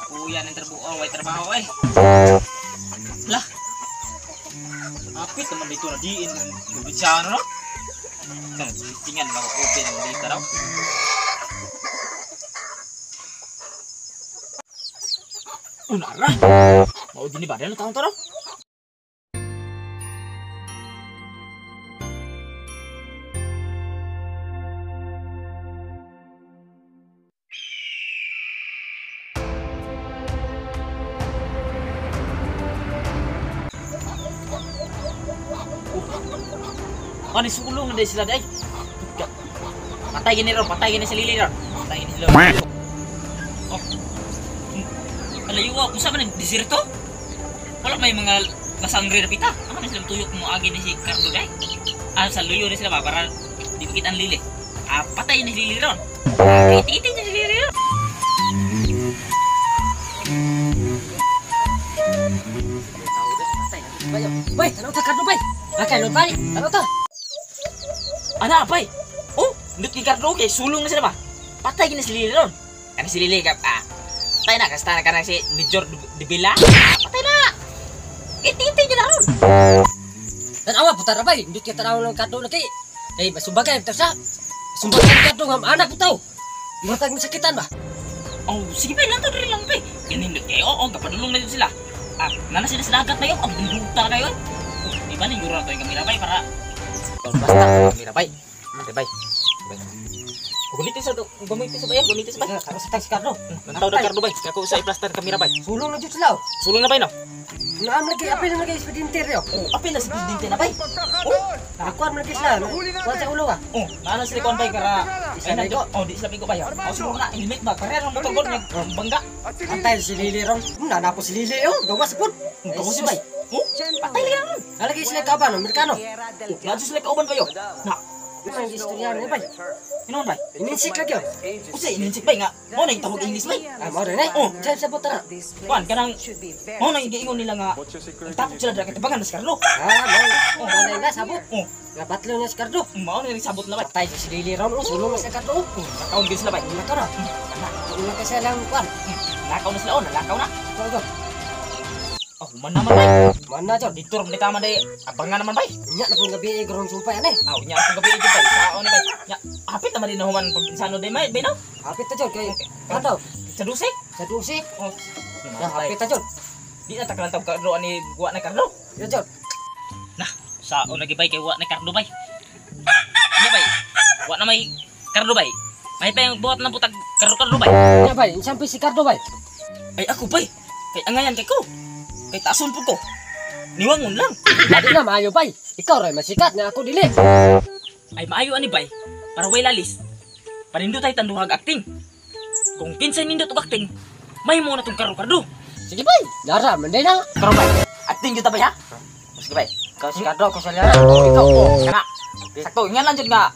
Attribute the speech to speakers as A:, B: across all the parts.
A: Kuya ng trabuho, way trabaho eh. Lah. Apit naman dito na diin. Bibisyano no? Tingnan ako open ang dito raw. Unara. Mau dini badan lu tahu taro? Ano sulong na sila day? Patay gini ron, patay gini si Lili ron. Patay gini sila. Oh. Alayo ako sa man desierto? Wala may mga nasangre na pita. Ano na sila tuyok mo agi ni si Cardo day? Ah sa luyo ni sila ba para di kita ang Lili. Ah patay ni si Lili ron. Titi ni si Lili ron.
B: Bay, tanong ta Cardo bay. Akay lo bay, tanong ta.
A: Ana bay. Oh, ndut ni Cardo kay sulong na sila ba? Patay gini si Lili ron. Ano si Lili kap patay na kasta na kanang si Major de Villa. Patay na. Ititi niya na ron.
B: Dan awa putar bay, ndut kita tanaw ng Cardo lagi. Kay basubagay ta sa. Sumbagay Cardo ngam anak putaw. Murtag masakitan ba?
A: Oh, sige bay, lantaw diri lang bay. Ganun kayo, oo, kapadulong na dito sila. Ah, nana sila sa dagat na yun, ang bunduta na yun. Oh, iba na yung guro na ito yung kamirabay para... Basta, kamirabay. Kamirabay. Gunitin sa bay, gunitin sa bay.
B: Karo sa taxi Cardo.
A: Nantaw na Cardo bay, kako sa i-plaster kamirabay.
B: Sulong na jud sila.
A: Sulong na bay no?
B: Naam lagi apil na lagi expediente ryo.
A: Oh, apil na si Presidente na bay. Oh,
B: Nakuan man lagi sila. Kuan sa ulo ka.
A: oh, naana sila kuan bay kara...
B: Isa na ko.
A: Oh, di sila bigo bay. Oh, sulong na, helmet ba? Kaya ang motor gold, bangga.
B: Antay si Lili ron. Nanapo si Lili oh, gawas pud.
A: Gawas bay. Oh, patay lang.
B: Nalagi sila ka ba no, Amerikano.
A: Nadyo sila kauban kayo. Na,
B: Ano ang istorya ni bay?
A: inuman bay?
B: Ininsik lagi oh.
A: Usay, ininsik bay nga. Mo na yung tawag English bay.
B: Ah, mo rin eh.
A: Oh.
B: Diyan sa bota na.
A: Kuan kanang mo na giingon nila nga tapos sila dra katabangan na si Carlo.
B: Ah, mo. Manay na sabot.
A: Oh,
B: Nga batlo na si Cardo.
A: mao na yung sabot na bay.
B: Patay si Lili ron oh, sulong na si Cardo.
A: Nakaon gid sila bay.
B: Nakaw na. Una kasi lang kuan.
A: Nakaw na sila on, nakaw na.
B: Todo.
A: Oh, man naman bay.
B: Mana jud?
A: Dito ram ni tama day abangan naman bay.
B: Nya na pun gabi gron sumpay ane.
A: Aw, nya ako gabi gid bay. Sao ni bay. Nya, hapit naman din na human pag insano day may no?
B: Hapit ta jud kay Cardo.
A: Sa dusik.
B: Sa dusi.
A: Oh,
B: Ya hapit ta jud.
A: di na takalan tab Carlo ani guwa na Carlo.
B: Ya jud.
A: Nah, sao lagi bay kay guwa na Carlo bay. Ano bay? Wa na may Carlo bay. May pa yung buhat na putag Carlo bay.
B: Ya bay, sampai si Cardo bay.
A: Ay ako bay. Kay angayan kay ko. Kay tason pud ko. Niwangon lang.
B: Adi na maayo bay. Ikaw ray masikat nga ako dili.
A: Ay maayo ani bay. Para way lalis. Panindot ay tanduhag acting. Kung kinsay nindot og acting, may mo na tong Carlo.
B: Sige bay. Lara manday na.
A: Karo bay. Acting jud ta bay ha. Sige bay.
B: Ikaw si Cardo ko sa lara.
A: Ikaw ko. Nga. Sakto ingan lang jud nga.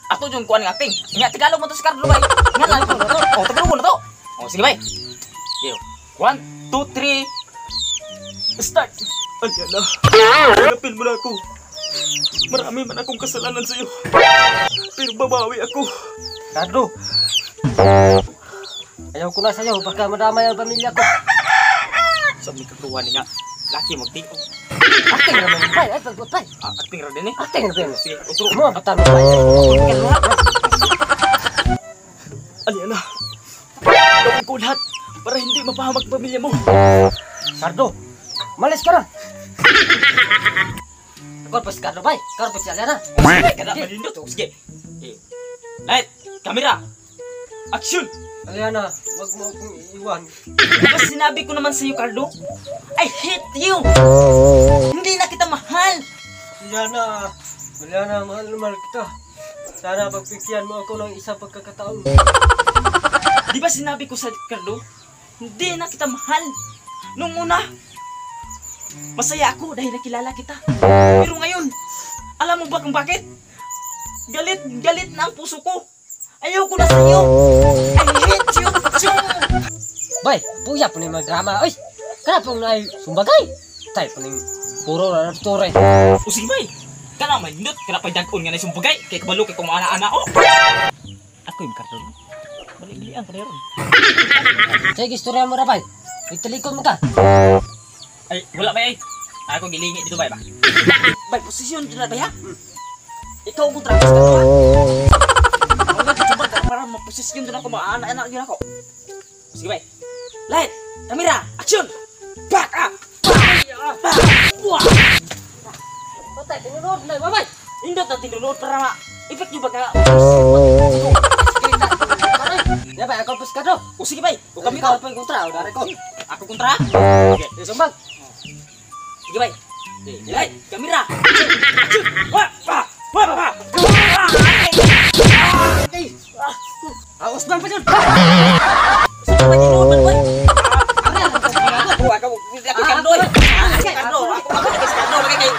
A: Ato jud kuan ng acting. Nga Tagalog mo to si Carlo bay. Nga lang to. Oh, Tagalog mo na to. Oh, sige bay. Yo. 1 2 3 start. Ayan na. Hanapin mo na ako. Marami man akong kasalanan sa'yo. Pero babawi ako.
B: Cardo. Ayaw ko na sa'yo baka madamay ang pamilya ko.
A: Sabi kagawa ni nga. Laki magtingko.
B: Acting naman bay. Ay pagkot bay.
A: Acting ra din eh.
B: Acting na bay.
A: Sige, utro.
B: Mo abutan mo bay.
A: Ayan na. Gawin ko lahat para hindi mapahamak pamilya mo.
B: Cardo. Malis ka na. Kor pas Cardo bay. Kor pas siya na.
A: Sige, kada malindot. Sige. Light, camera, action!
B: Aliana, wag mo akong iiwan.
A: Diba sinabi ko naman sa'yo, Carlo? I hate you! Hindi na kita mahal!
B: Aliana, mahal na mahal kita. Sana pagpikyan mo ako ng isang pagkakataon.
A: Di ba sinabi ko sa Carlo? Hindi na kita mahal! Nung una, masaya ako dahil nakilala kita. Pero ngayon, alam mo ba kung bakit? Galit na ang puso ko. Ayaw ko na sa'yo. I hate you, Chong!
B: Bay, puya po ni magdrama. Oy, kanapong na sumbagay. Tay po ning puro na natutore.
A: O sige bay, kana may nindot, kana pa'y dag-on nga na sumbagay. Kay kabalo kay kung ana-ana o. Ako yung Carlo. Balik-balian ka na ron.
B: Sige, istorya mo ra bay. Italikod mo ka.
A: Ay, wala ba ay? Ako gilingi dito ba ba? Bay, posisyon dito na ba ya? Ikaw ang kontrabas ka ba? Wala ka coba ka para maposisyon dito na ako, mga anak-anak yun ako. Sige bay. Light, kamera, action! Back up! Back! Wah!
B: Patay, tinunod na, babay.
A: Indot na tinunod para ma-effect nyo ba ka?
B: Ya bay, ako pus ka do.
A: O sige bay, o kami
B: Ikaw
A: ko.
B: pa yung kontra, udah ko.
A: Ako kontra?
B: Sige, sumbang.
A: Sige bay. Light, kamera, action! Action! Wah! Wah! Wah! Wah!
B: Awas bang pa dyan.
A: Sige bay, tinunod ba bay? Ako kandoy. Ako kandoy. Kay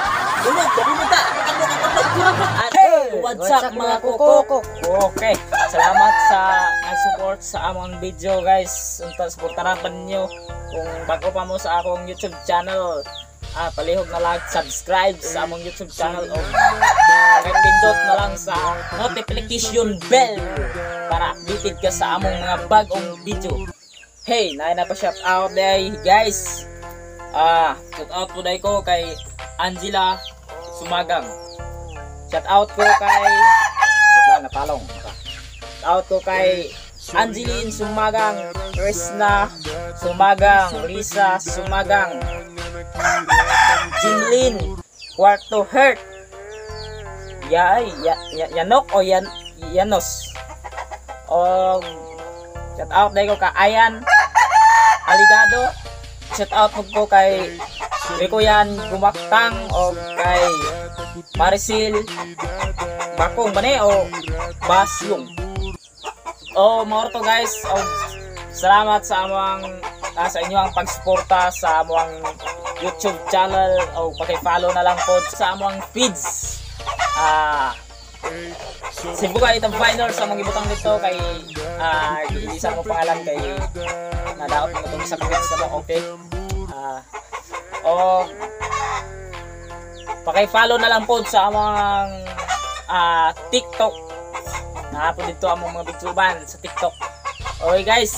A: dulog, dulog ta.
C: What's up mga kuko? Okay, salamat sa nag-support sa among video guys. Unta suportahan pa ninyo kung bago pa mo sa akong YouTube channel. Palihog na lang subscribe sa among YouTube channel o pindot na lang sa notification bell para updated ka sa among mga bagong video. Hey, na pa shout out day guys. Shout out po day ko kay Angela Sumagang. Shout out ko kay napalong. Shout out ko kay Angeline Sumagang, Krishna Sumagang, Lisa Sumagang, Jinlin Quarto Hurt, Yanok o Yanos. O shout out day ko kay Ayan Aligado. Shout out ko kay Rikuyan Gumaktang o kay Marisil Bakong Bane o Basyong. O more to guys. O salamat sa among sa inyong pagsuporta sa among YouTube channel o paki-follow na lang po sa among feeds. Sibukan itong final sa mga ibutang dito kay isa mo pangalan kay nadaot mo itong sa feeds na mo, okay? O paki-follow na lang po sa among TikTok. Po dito among mga bigsuban sa TikTok. Okay guys,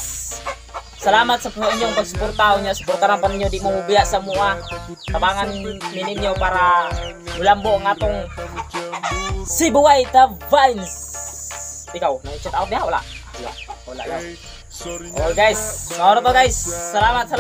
C: salamat sa inyong pagsuporta niya. Suportahan pa ninyo, di mo mubiya sa mua. Tabangan ninyo para mulambo ang atong Sibuay ta Vines. Ikaw, nag-chat out niya? Wala lang. Okay guys, mauro to guys. Salamat.